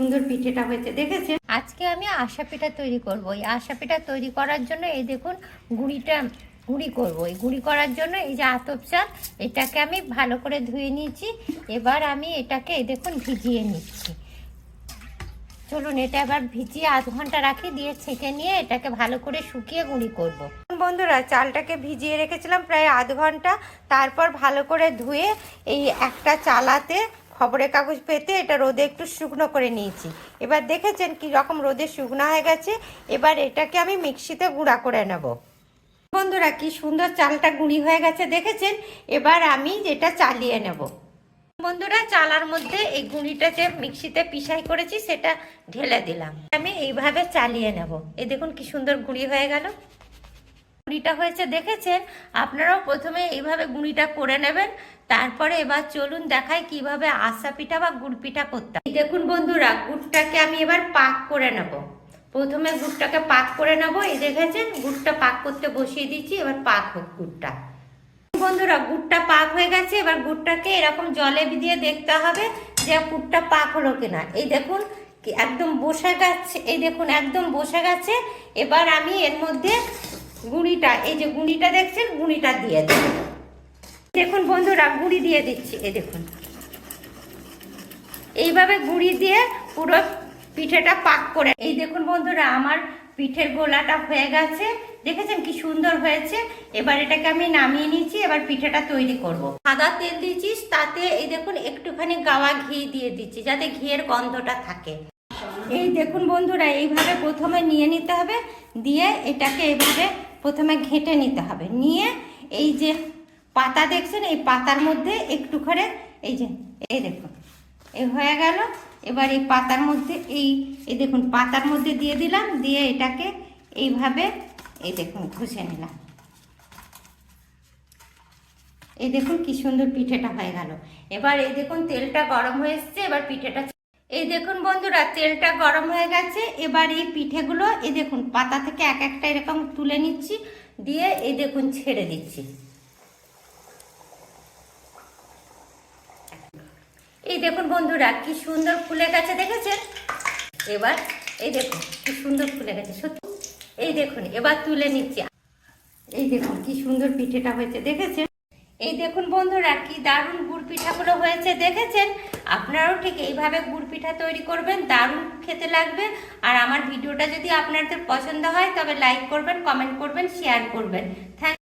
সুন্দর পিঠেটা হয়েছে দেখেছেন। আজকে আমি আশা পিঠা তৈরি করব। এই আশা পিঠা তৈরি করার জন্য এই দেখুন গুঁড়ি করব। এই গুঁড়ি করার জন্য এই যে আতপ চাল, এটাকে আমি ভালো করে ধুয়ে নিয়েছি। এবার আমি এটাকে এই দেখুন ভিজিয়ে নিচ্ছি। চলুন এটা এবার ভিজিয়ে আধ ঘন্টা রাখি, দিয়ে ছেঁকে নিয়ে এটাকে ভালো করে শুকিয়ে গুঁড়ি করব। বন্ধুরা, চালটাকে ভিজিয়ে রেখেছিলাম প্রায় আধ ঘন্টা। তারপর ভালো করে ধুয়ে এই একটা চালাতে খবরের কাগজ পেতে এটা রোদে একটু শুকনো করে নিয়েছি। এবার দেখেছেন কি রকম রোদে শুকনো হয়ে গেছে। এবার এটাকে আমি মিক্সিতে গুঁড়া করে নেব। বন্ধুরা, কি সুন্দর চালটা গুঁড়ি হয়ে গেছে দেখেছেন। এবার আমি যেটা চালিয়ে নেব। বন্ধুরা, চালার মধ্যে এই গুঁড়িটা যে মিক্সিতে পিষাই করেছি সেটা ঢেলে দিলাম। আমি এইভাবে চালিয়ে নেব। এই দেখুন কি সুন্দর গুঁড়ি হয়ে গেল। গুঁড়িটা হয়েছে দেখেছেন। আপনারাও প্রথমে এইভাবে গুঁড়িটা করে নেবেন। তারপরে এবার চলুন দেখাই কিভাবে আশা পিঠা বা গুড় পিঠা করতে হয়। দেখুন বন্ধুরা, গুড়টাকে আমি এবার পাক করে নেব। প্রথমে গুড়টাকে পাক করে নেব। এই দেখেছেন গুড়টা পাক করতে বসিয়ে দিচ্ছি। এবার পাক হোক গুড়টা। বন্ধুরা, গুড়টা পাক হয়ে গেছে। এবার গুড়টাকে এরকম জলে ভিজিয়ে দেখতে হবে যে গুড়টা পাক হলো কিনা। এই দেখুন একদম বসে গেছে। এই দেখুন একদম বসে গেছে। এবার আমি এর মধ্যে গুঁড়িটা, এই যে গুঁড়িটা দেখছেন, গুঁড়িটা দিয়ে দেব। দেখুন বন্ধুরা, গুঁড়ি দিয়ে দিচ্ছি। এই দেখুন এইভাবে গুঁড়ি দিয়ে পুরো পিঠেটা পাক করে। এই দেখুন বন্ধুরা, আমার পিঠের গোলাটা হয়ে গেছে। দেখেছেন কি সুন্দর হয়েছে। এবার এটাকে আমি নামিয়ে নিচ্ছি। এবার পিঠেটা তৈরি করব। সাদা তেল দিয়েছিস, তাতে এই দেখুন একটুখানি গাওয়া ঘি দিয়ে দিচ্ছি যাতে ঘিয়ের গন্ধটা থাকে। এই দেখুন বন্ধুরা, এইভাবে প্রথমে নিয়ে নিতে হবে। দিয়ে এটাকে এইভাবে প্রথমে ঘেঁটে নিতে হবে। নিয়ে এই যে পাতা দেখছেন, এই পাতার মধ্যে একটু করে এই যে এই দেখুন এই হয়ে গেল। এবার এই পাতার মধ্যে এই দেখুন পাতার মধ্যে দিয়ে দিলাম। দিয়ে এটাকে এইভাবে এই দেখুন ঘষে নিলাম। এই দেখুন কি সুন্দর পিঠেটা হয়ে গেল। এবার এই দেখুন তেলটা গরম হয়ে এসছে। এবার পিঠেটা, এই দেখুন বন্ধুরা, তেলটা গরম হয়ে গেছে। এবার এই পিঠেগুলো এই দেখুন পাতা থেকে এক একটা এরকম তুলে নিচ্ছি। দিয়ে এই দেখুন ছেড়ে দিচ্ছি। এই দেখুন বন্ধুরা, কি সুন্দর ফুলে গেছে দেখেছেন। এবার এই দেখুন কি সুন্দর ফুলে গেছে সত্যি। এই দেখুন এবার তুলে নিচ্ছি। এই দেখুন কি সুন্দর পিঠেটা হয়েছে দেখেছেন। এই দেখুন বন্ধুরা, কি দারুণ গুড় পিঠাগুলো হয়েছে দেখেছেন। আপনারাও ঠিক এইভাবে গুড় পিঠা তৈরি করবেন, দারুণ খেতে লাগবে। আর আমার ভিডিওটা যদি আপনাদের পছন্দ হয় তবে লাইক করবেন, কমেন্ট করবেন, শেয়ার করবেন। থ্যাংক